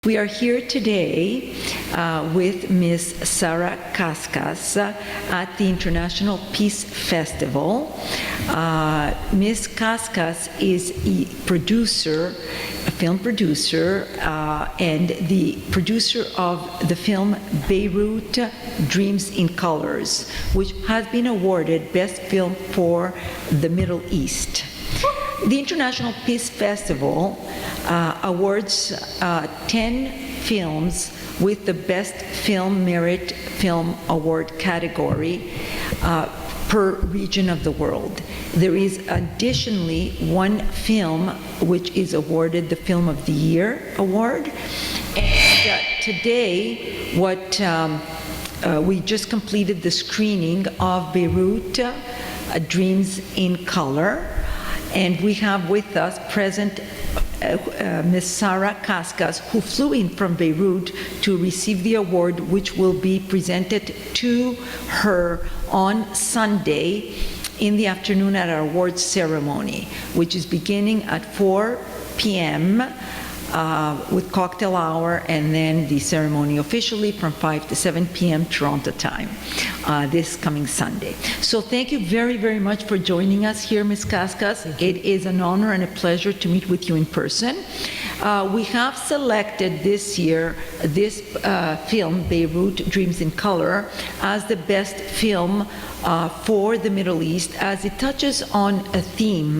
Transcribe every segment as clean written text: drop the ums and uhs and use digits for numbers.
We are here today with Ms. Sarah Kaskas at the International Peace Festival. Ms. Kaskas is a producer, a film producer, and the producer of the film Beirut Dreams In Color, which has been awarded Best Film for the Middle East. The International Peace Festival awards 10 films with the Best Film Merit Film Award category per region of the world. There is additionally one film which is awarded the Film of the Year award. And today, we just completed the screening of Beirut Dreams In Color. And we have with us present Ms. Sarah Kaskas, who flew in from Beirut to receive the award, which will be presented to her on Sunday in the afternoon at our awards ceremony, which is beginning at 4 p.m. With cocktail hour, and then the ceremony officially from 5 to 7 p.m. Toronto time, this coming Sunday. So thank you very, very much for joining us here, Ms. Kaskas. It is an honor and a pleasure to meet with you in person. We have selected this year this film, Beirut Dreams In Color, as the best film for the Middle East, as it touches on a theme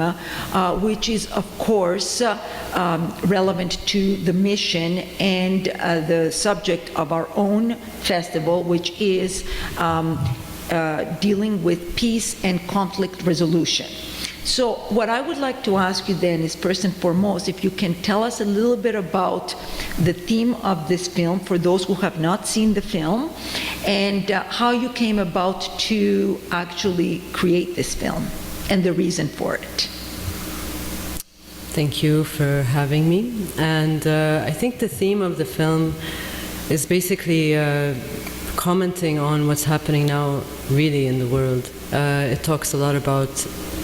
which is, of course, relevant to the mission and the subject of our own festival, which is dealing with peace and conflict resolution. So what I would like to ask you then is, first and foremost, if you can tell us a little bit about the theme of this film for those who have not seen the film, and how you came about to actually create this film and the reason for it. Thank you for having me. And I think the theme of the film is basically commenting on what's happening now really in the world. It talks a lot about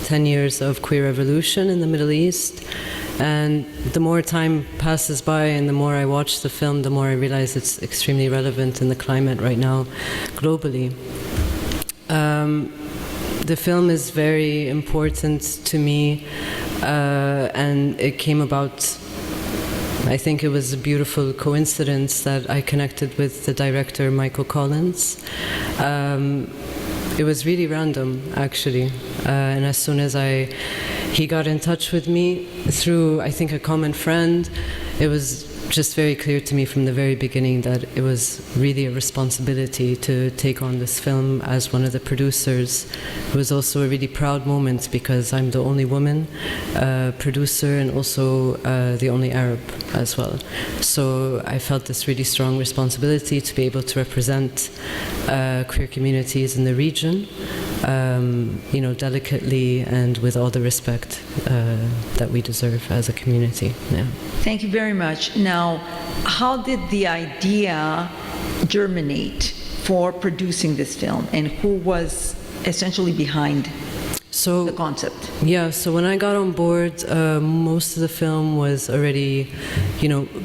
10 years of queer revolution in the Middle East, and the more time passes by and the more I watch the film, the more I realize it's extremely relevant in the climate right now globally. The film is very important to me, and it came about, I think it was a beautiful coincidence that I connected with the director Michael Collins. It was really random, actually, and as soon as he got in touch with me through, I think, a common friend, it was just very clear to me from the very beginning that it was really a responsibility to take on this film as one of the producers. It was also a really proud moment because I'm the only woman producer and also the only Arab as well. So I felt this really strong responsibility to be able to represent queer communities in the region, delicately and with all the respect that we deserve as a community. Yeah. Thank you very much. Now, how did the idea germinate for producing this film, and who was essentially behind the concept? Yeah, so when I got on board, most of the film was already,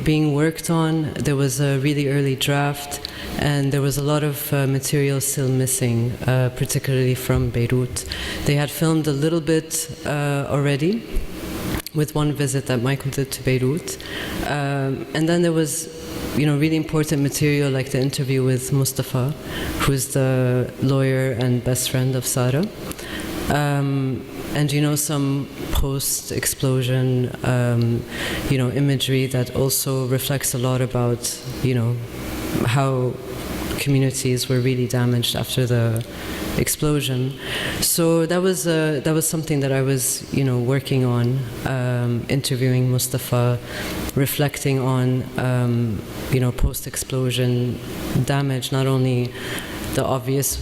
being worked on. There was a really early draft, and there was a lot of material still missing, particularly from Beirut. They had filmed a little bit already, with one visit that Michael did to Beirut. And then there was, really important material like the interview with Mustafa, who's the lawyer and best friend of Sarah. And, some post-explosion, imagery that also reflects a lot about, how communities were really damaged after the explosion. So that was something that I was working on, interviewing Mustafa, reflecting on post-explosion damage, not only the obvious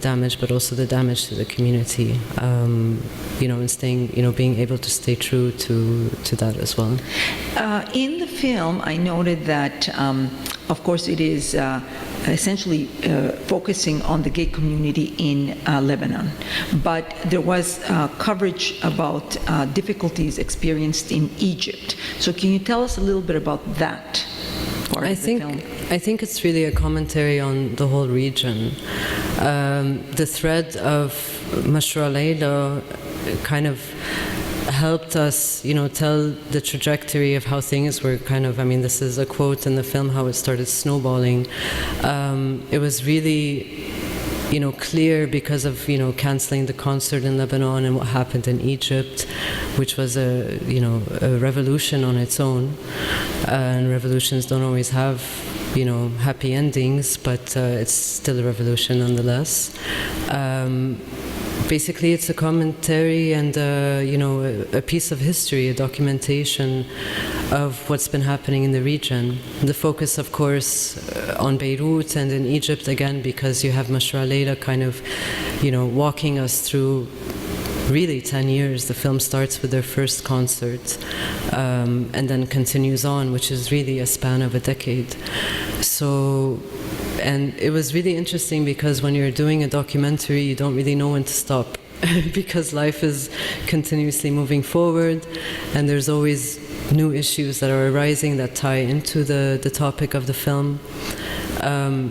damage, but also the damage to the community, and staying, being able to stay true to that as well. In the film, I noted that of course it is essentially focusing on the gay community in Lebanon, but there was coverage about difficulties experienced in Egypt. So can you tell us a little bit about that? part of the film? I think it's really a commentary on the whole region. The thread of Mashra Laila kind of helped us, tell the trajectory of how things were this is a quote in the film, how it started snowballing. It was really, clear because of, canceling the concert in Lebanon and what happened in Egypt, which was a revolution on its own. And revolutions don't always have, happy endings, but it's still a revolution nonetheless. Basically, it's a commentary and, a piece of history, a documentation of what's been happening in the region. The focus, of course, on Beirut and in Egypt, again, because you have Mashra Laila kind of, walking us through really 10 years. The film starts with their first concert and then continues on, which is really a span of a decade. And it was really interesting because when you're doing a documentary, you don't really know when to stop because life is continuously moving forward and there's always new issues that are arising that tie into the topic of the film.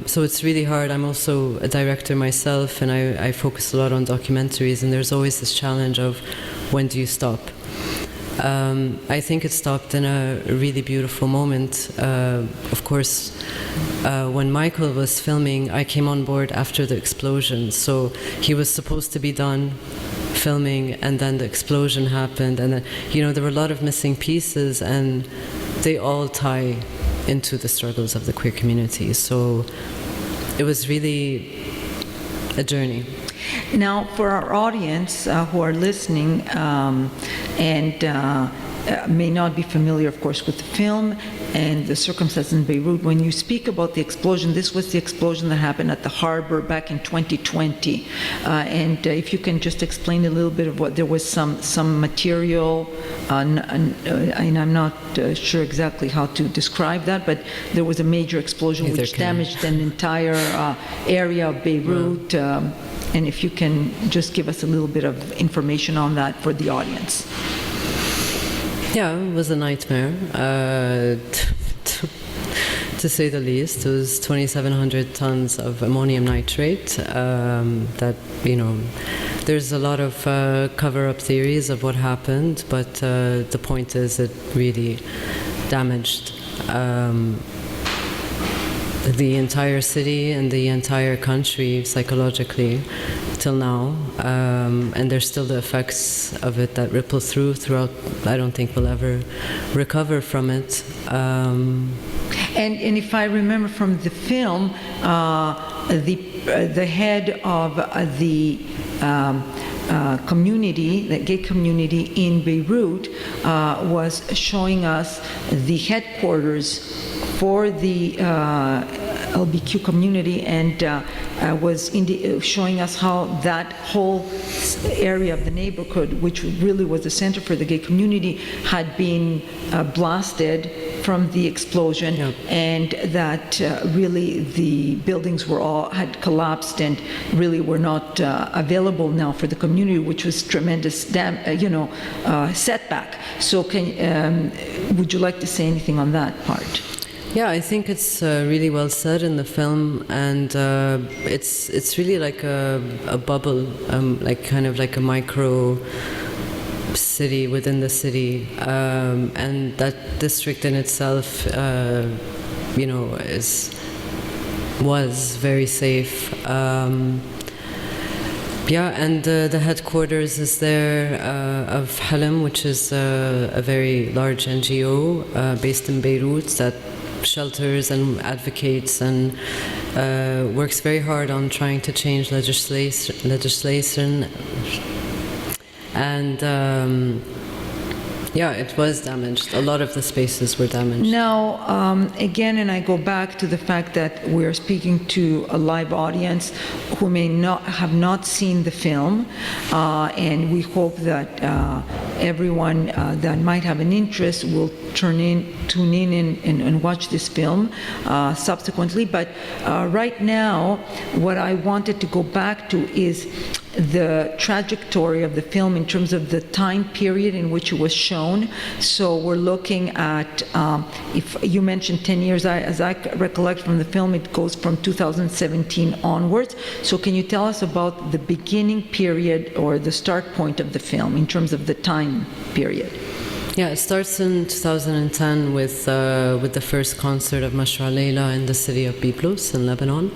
So it's really hard. I'm also a director myself and I focus a lot on documentaries, and there's always this challenge of when do you stop? I think it stopped in a really beautiful moment. Of course, when Michael was filming, I came on board after the explosion. So he was supposed to be done filming, and then the explosion happened. And then, there were a lot of missing pieces, and they all tie into the struggles of the queer community. So it was really a journey. Now, for our audience who are listening and may not be familiar, of course, with the film and the circumstances in Beirut, when you speak about the explosion, this was the explosion that happened at the harbor back in 2020. And if you can just explain a little bit of what, there was some material, and I'm not sure exactly how to describe that, but there was a major explosion which damaged an entire area of Beirut. And if you can just give us a little bit of information on that for the audience. Yeah, it was a nightmare, to say the least. It was 2,700 tons of ammonium nitrate that, there's a lot of cover-up theories of what happened, but the point is it really damaged the entire city and the entire country psychologically till now, and there's still the effects of it that ripple throughout. I don't think we'll ever recover from it. And if I remember from the film, the head of the community, the gay community in Beirut, was showing us the headquarters for the LBQ community, and was showing us how that whole area of the neighborhood, which really was the center for the gay community, had been blasted from the explosion. Yep. And that really the buildings had collapsed and really were not available now for the community, which was tremendous setback. So would you like to say anything on that part? Yeah, I think it's really well said in the film, and it's really like a bubble, like kind of like a micro city within the city, and that district in itself, was very safe. And the headquarters is there of Halim, which is a very large NGO based in Beirut that shelters and advocates and works very hard on trying to change legislation. And it was damaged. A lot of the spaces were damaged. Now, again, and I go back to the fact that we're speaking to a live audience who may not have seen the film, and we hope that everyone that might have an interest will tune in and watch this film subsequently. But right now, what I wanted to go back to is the trajectory of the film in terms of the time period in which it was shown. So we're looking at, if you mentioned 10 years, as I recollect from the film, it goes from 2017 onwards. So can you tell us about the beginning period or the start point of the film in terms of the time period? Yeah, it starts in 2010 with the first concert of Mashra Laila in the city of Byblos in Lebanon,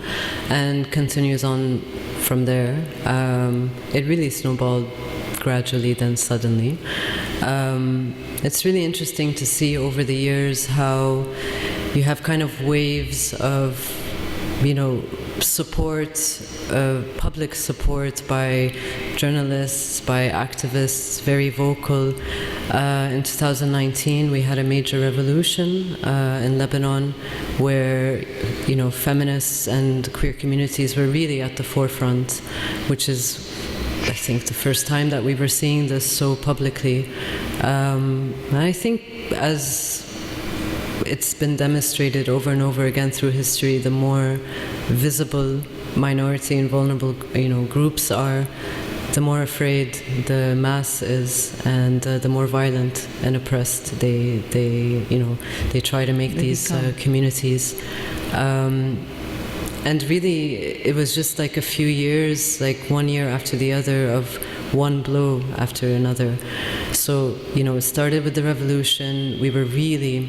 and continues on from there. It really snowballed gradually, then suddenly. It's really interesting to see over the years how you have kind of waves of, support, public support by journalists, by activists, very vocal. In 2019, we had a major revolution in Lebanon where, feminists and queer communities were really at the forefront, which is, I think, the first time that we were seeing this so publicly. I think as it's been demonstrated over and over again through history, the more visible minority and vulnerable, groups are, the more afraid the mass is, and the more violent and oppressed they try to make these communities. And really, it was just like a few years, like one year after the other, of one blow after another. So, it started with the revolution. We were really,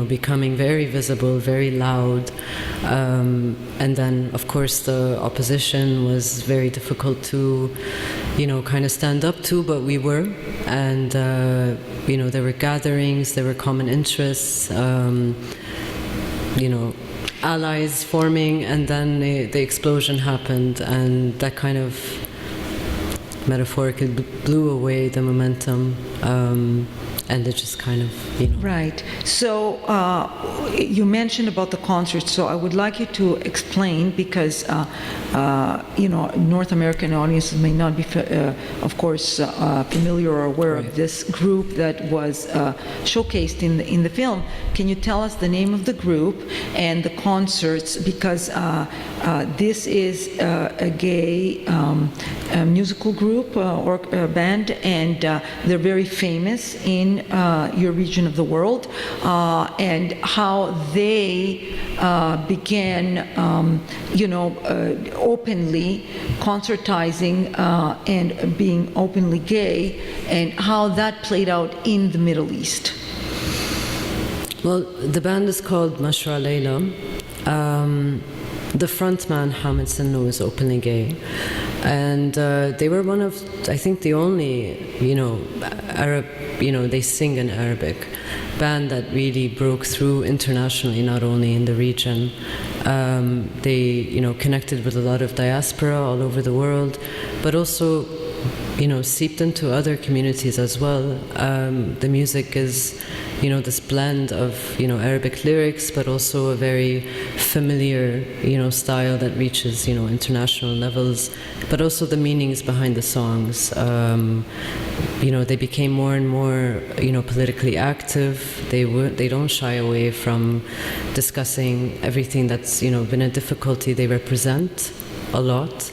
becoming very visible, very loud. And then, of course, the opposition was very difficult to, kind of stand up to, but we were. And, there were gatherings, there were common interests, allies forming, and then the explosion happened, and that kind of metaphorically blew away the momentum. And it just kind of, Right. So you mentioned about the concert, so I would like you to explain, because, North American audiences may not be, of course, familiar or aware of this group that was showcased in the film. Can you tell us the name of the group and the concerts? Because this is a gay musical group or band, and they're very famous in your region of the world, and how they began, openly concertizing and being openly gay, and how that played out in the Middle East. Well, the band is called Mashra Laila. The frontman, Hamid Sinno, is openly gay. And they were one of, I think, the only, Arab, they sing in Arabic, band that really broke through internationally, not only in the region. They, connected with a lot of diaspora all over the world, but also, seeped into other communities as well. The music is, this blend of, Arabic lyrics, but also a very familiar, style that reaches, international levels, but also the meanings behind the songs. They became more and more, politically active. They don't shy away from discussing everything that's, been a difficulty. They represent a lot.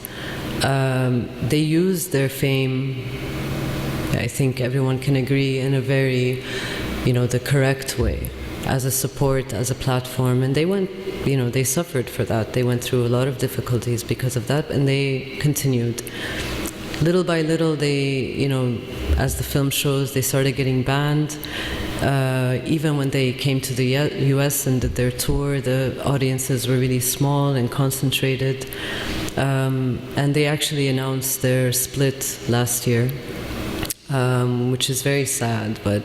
They use their fame, I think everyone can agree, in a very, the correct way, as a support, as a platform. And they went, they suffered for that. They went through a lot of difficulties because of that, and they continued. Little by little, they, as the film shows, they started getting banned. Even when they came to the US and did their tour, the audiences were really small and concentrated. And they actually announced their split last year, which is very sad, but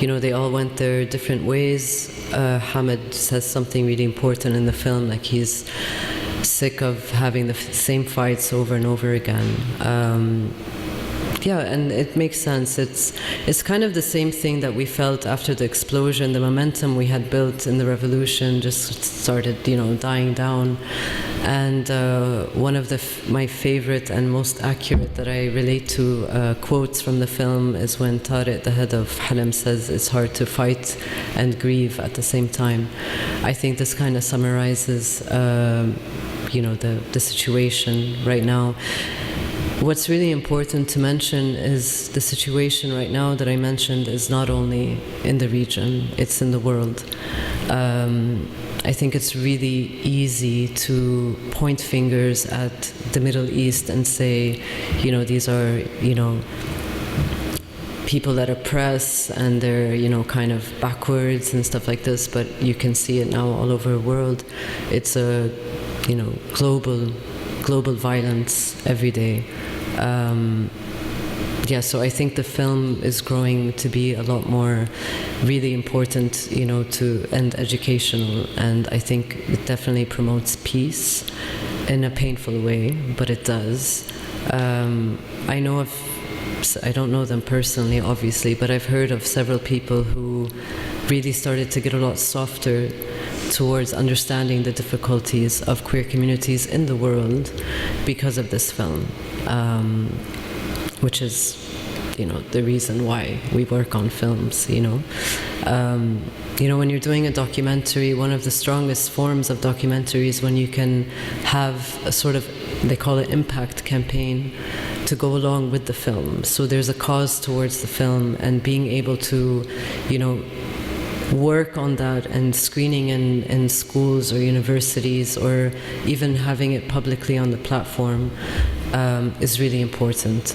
they all went their different ways. Hamid says something really important in the film, like he's sick of having the same fights over and over again. Yeah, and it makes sense. It's kind of the same thing that we felt after the explosion. The momentum we had built in the revolution just started, dying down. And one of my favorite and most accurate that I relate to quotes from the film is when Tariq, the head of Halem, says it's hard to fight and grieve at the same time. I think this kind of summarizes, the situation right now. what's really important to mention is the situation right now that I mentioned is not only in the region, it's in the world. I think it's really easy to point fingers at the Middle East and say, these are, people that oppress and they're, kind of backwards and stuff like this, but you can see it now all over the world. It's a, global violence every day. So I think the film is growing to be a lot more really important, and educational, and I think it definitely promotes peace in a painful way, but it does. I don't know them personally, obviously, but I've heard of several people who really started to get a lot softer towards understanding the difficulties of queer communities in the world because of this film, which is, the reason why we work on films, when you're doing a documentary, one of the strongest forms of documentary is when you can have a sort of, they call it impact campaign, to go along with the film. So there's a cause towards the film, and being able to, work on that and screening in schools or universities, or even having it publicly on the platform is really important.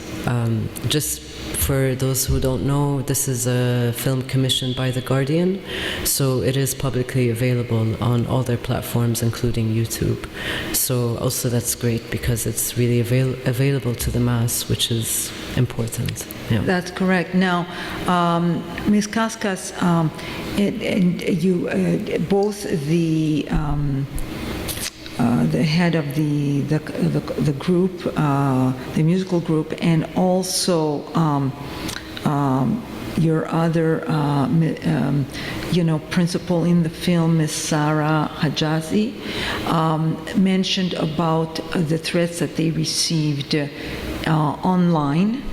Just for those who don't know, this is a film commissioned by The Guardian, so it is publicly available on all their platforms, including YouTube. So also that's great because it's really available to the mass, which is important. Yeah. That's correct. Now, Ms. Kaskas, and you both the head of the group, the musical group, and also your other, principal in the film, Ms. Sarah Hajazi, mentioned about the threats that they received online,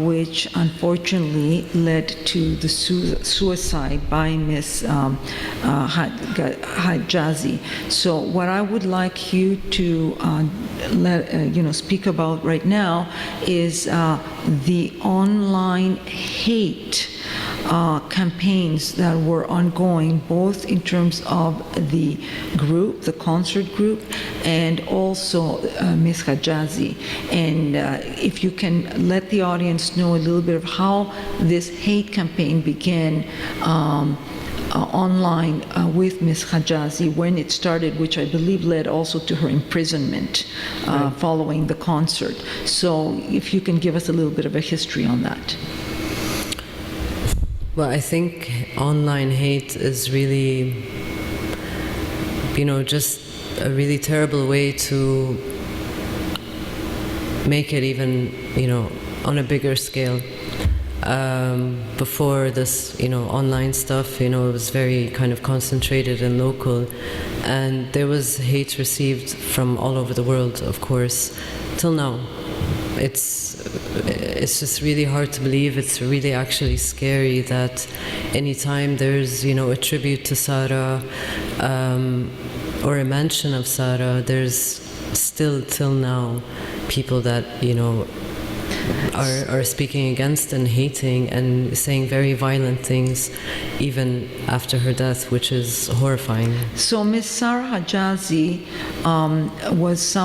which unfortunately led to the suicide by Ms. Hajazi. So what I would like you to speak about right now is the online hate campaigns that were ongoing, both in terms of the group, the concert group, and also Ms. Hajazi. And if you can let the audience know a little bit of how this hate campaign began online with Ms. Hajazi, when it started, which I believe led also to her imprisonment following the concert. So if you can give us a little bit of a history on that. Well, I think online hate is really, just a really terrible way to make it even, on a bigger scale. Before this, online stuff, it was very kind of concentrated and local, and there was hate received from all over the world, of course, till now. It's just really hard to believe. It's really actually scary that anytime there's, a tribute to Sarah or a mention of Sarah, there's still till now people that, are speaking against and hating and saying very violent things even after her death, which is horrifying. So Ms. Sarah Hajazi was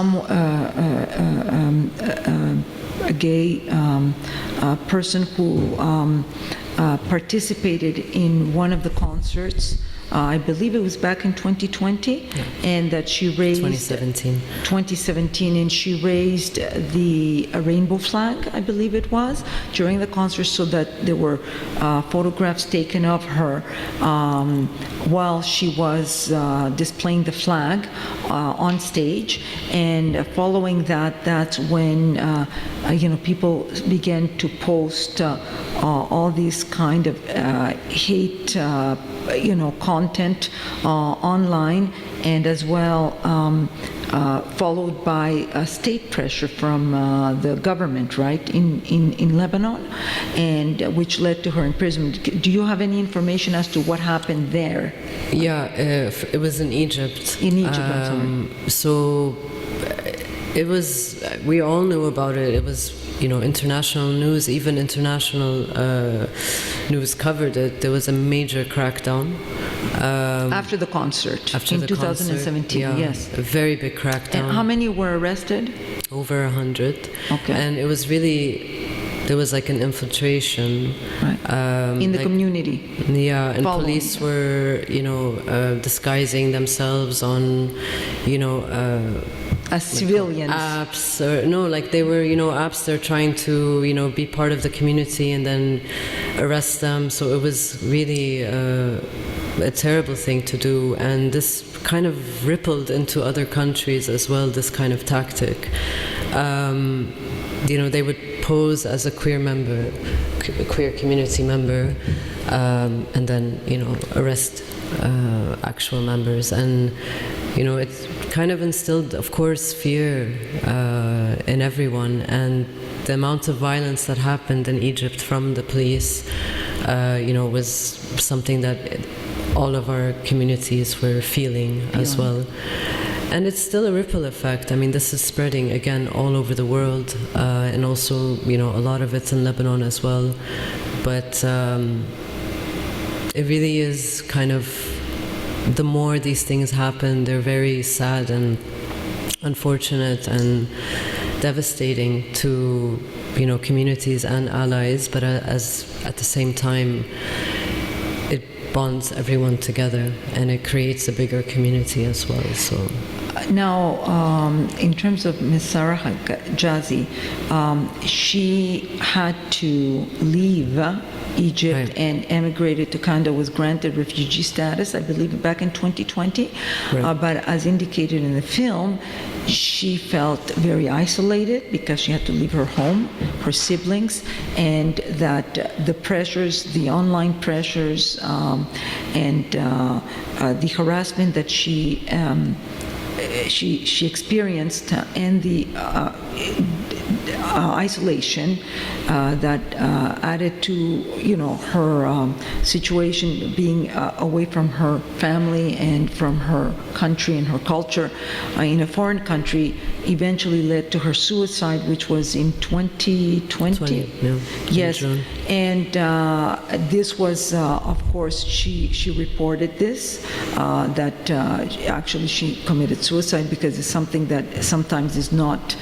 a gay person who participated in one of the concerts. I believe it was back in 2020, and that she raised 2017, and she raised the rainbow flag, I believe it was, during the concert, so that there were photographs taken of her while she was displaying the flag on stage. And following that, that's when people began to post all these kind of hate content online, and as well followed by state pressure from the government, right, in Lebanon, and which led to her imprisonment. Do you have any information as to what happened there? Yeah, it was in Egypt. In Egypt, I'm sorry. So It was, we all knew about it. It was, international news, even international news covered it. There was a major crackdown. After the concert After in the 2017, concert, yes. A very big crackdown. And how many were arrested? Over 100. Okay. And it was really, there was like an infiltration. Right. In the community. Yeah, and Following. police were, disguising themselves on, As civilians. apps, or no, like they were, apps. They're trying to, be part of the community and then arrest them. So it was really a terrible thing to do, and this kind of rippled into other countries as well. This kind of tactic, they would pose as a queer member, a queer community member, and then arrest actual members, and it's kind of instilled, of course, fear in everyone, and the amount of violence that happened in Egypt from the police, was something that all of our communities were feeling as well. And it's still a ripple effect. I mean, this is spreading again all over the world, and also, a lot of it's in Lebanon as well. But it really is kind of, the more these things happen, they're very sad and unfortunate and devastating to, communities and allies. But as at the same time, it bonds everyone together, and it creates a bigger community as well. So. Now, in terms of Ms. Sarah Kaskas, she had to leave Egypt Right. and emigrated to Canada, was granted refugee status, I believe, back in 2020. Right. But as indicated in the film, she felt very isolated because she had to leave her home, her siblings, and that the pressures, the online pressures, and the harassment that she experienced, and the isolation that added to her situation, being away from her family and from her country and her culture in a foreign country, eventually led to her suicide, which was in 2020. Yes, June. and this was, of course, she reported this, that actually she committed suicide, because it's something that sometimes is not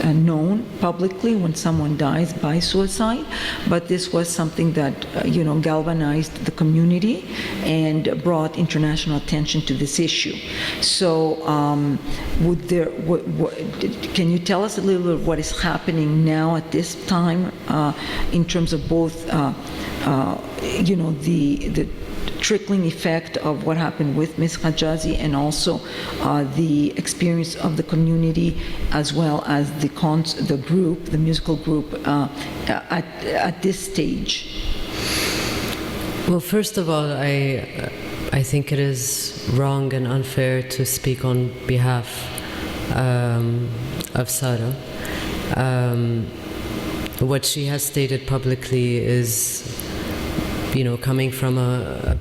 known publicly when someone dies by suicide. But this was something that galvanized the community and brought international attention to this issue. So can you tell us a little bit what is happening now at this time, in terms of both the trickling effect of what happened with Ms. Kaskas, and also the experience of the community, as well as the group, the musical group, at this stage? Well, first of all, I think it is wrong and unfair to speak on behalf of Sarah. What she has stated publicly is, coming from I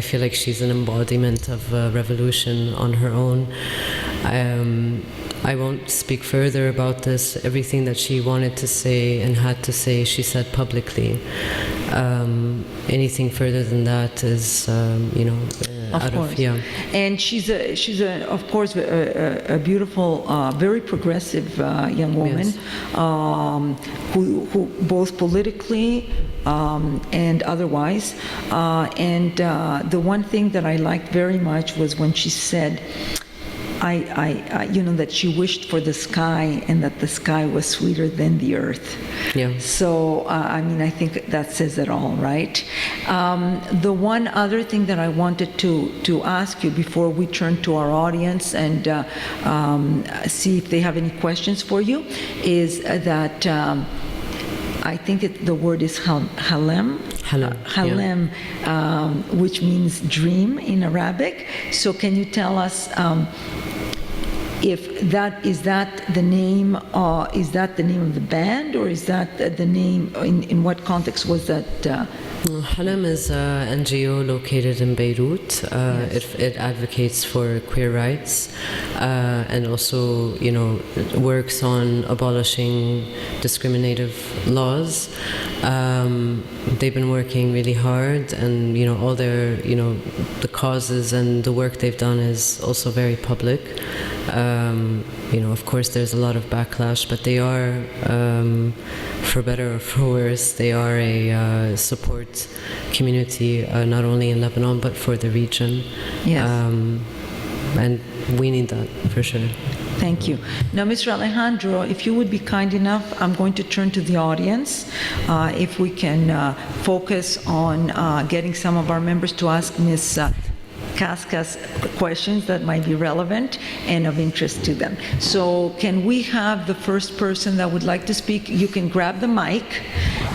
feel like she's an embodiment of a revolution on her own. I won't speak further about this. Everything that she wanted to say and had to say, she said publicly. Anything further than that is, Of course. And she's of course a beautiful, very progressive young woman, Yes. who both politically and otherwise. And the one thing that I liked very much was when she said, that she wished for the sky, and that the sky was sweeter than the earth. Yeah. So, I think that says it all, right? The one other thing that I wanted to ask you before we turn to our audience and see if they have any questions for you is that I think the word is halem. Halem, which means dream in Arabic. So can you tell us if that is that the name of the band, or is that the name, in what context was that? Halam is an NGO located in Beirut. It advocates for queer rights and also, works on abolishing discriminative laws. They've been working really hard, and all their, the causes and the work they've done is also very public. Of course, there's a lot of backlash, but they are, for better or for worse, they are a support community, not only in Lebanon, but for the region. Yes. And we need that, for sure. Thank you. Now, Mr. Alejandro, if you would be kind enough, I'm going to turn to the audience. If we can focus on getting some of our members to ask Ms. Kaskas questions that might be relevant and of interest to them. So can we have the first person that would like to speak? You can grab the mic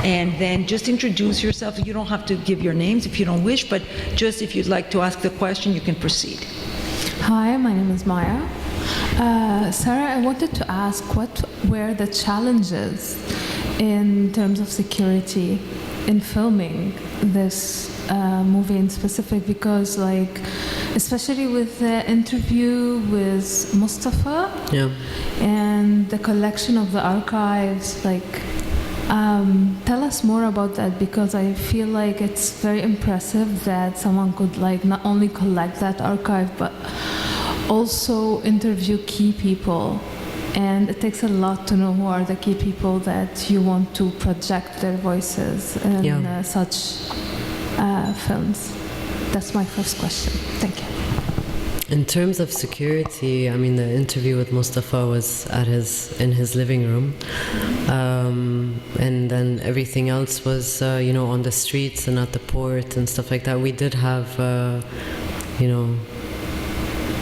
and then just introduce yourself. You don't have to give your names if you don't wish, but just if you'd like to ask the question, you can proceed. Hi, my name is Maya. Sarah, I wanted to ask, what were the challenges in terms of security in filming this movie in specific? Because, especially with the interview with Mustafa, and the collection of the archives, tell us more about that, because I feel like it's very impressive that someone could not only collect that archive but also interview key people, and it takes a lot to know who are the key people that you want to project their voices in such films. That's my first question. Thank you. In terms of security, the interview with Mustafa was in his living room, and then everything else was on the streets and at the port and stuff like that. We did have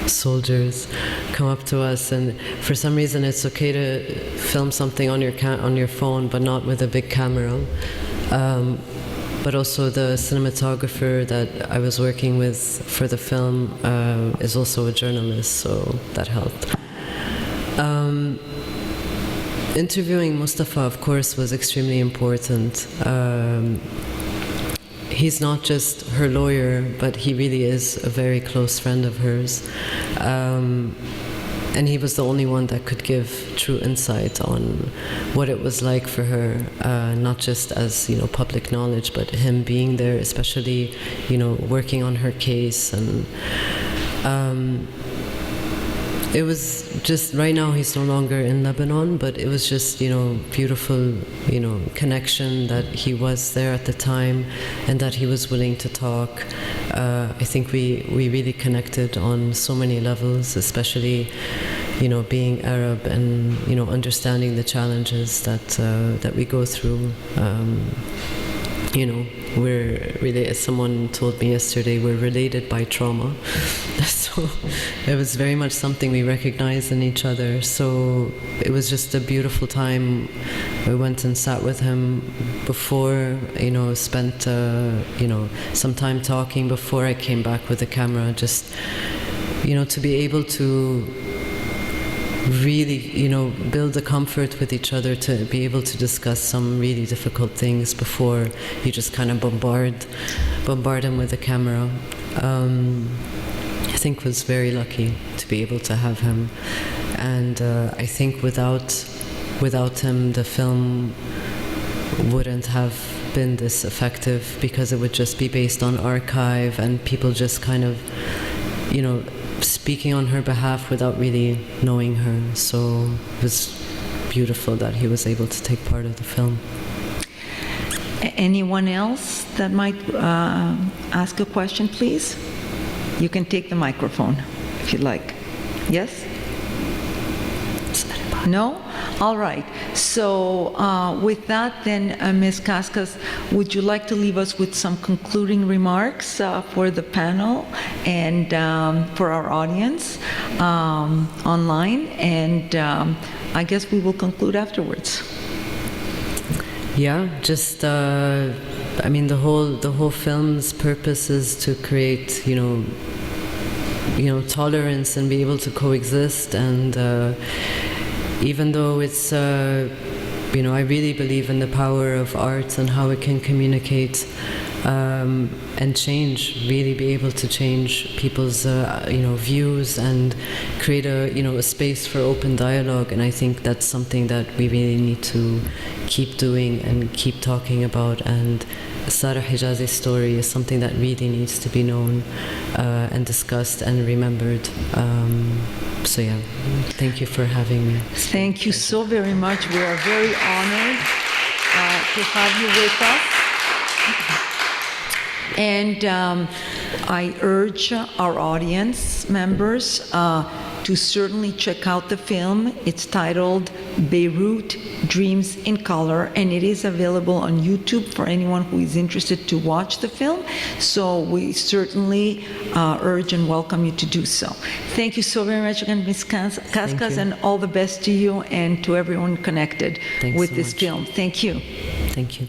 soldiers come up to us, and for some reason it's okay to film something on your phone, but not with a big camera. But also the cinematographer that I was working with for the film is also a journalist, so that helped. Interviewing Mustafa, of course, was extremely important. He's not just her lawyer, but he really is a very close friend of hers. And he was the only one that could give true insight on what it was like for her, not just as public knowledge, but him being there, especially working on her case. And it was just, right now he's no longer in Lebanon, but it was just beautiful connection that he was there at the time and that he was willing to talk. I think we really connected on so many levels, especially being Arab and understanding the challenges that we go through. We're really, as someone told me yesterday, we're related by trauma. So it was very much something we recognized in each other. So it was just a beautiful time. We went and sat with him before, spent, some time talking before I came back with the camera, just, to be able to really, build a comfort with each other, to be able to discuss some really difficult things before you just kind of bombard him with the camera. I think was very lucky to be able to have him, and I think without him the film wouldn't have been this effective, because it would just be based on archive and people just kind of speaking on her behalf without really knowing her. So it was beautiful that he was able to take part of the film. Anyone else that might ask a question, please? You can take the microphone if you'd like. Yes? No? All right. So with that then, Ms. Kaskas, would you like to leave us with some concluding remarks for the panel and for our audience online? And I guess we will conclude afterwards. Yeah, just the whole film's purpose is to create, tolerance and be able to coexist. And even though it's, I really believe in the power of art and how it can communicate and change, really be able to change people's, views and create a space for open dialogue. And I think that's something that we really need to keep doing and keep talking about. And Sarah Hijazi's story is something that really needs to be known and discussed and remembered. So yeah, thank you for having me. Thank you so very much. We are very honored to have you with us. And I urge our audience members to certainly check out the film. It's titled Beirut Dreams in Color, and it is available on YouTube for anyone who is interested to watch the film. So we certainly urge and welcome you to do so. Thank you so very much again, Ms. Kaskas, and all the best to you and to everyone connected with this film. Thank you. Thank you.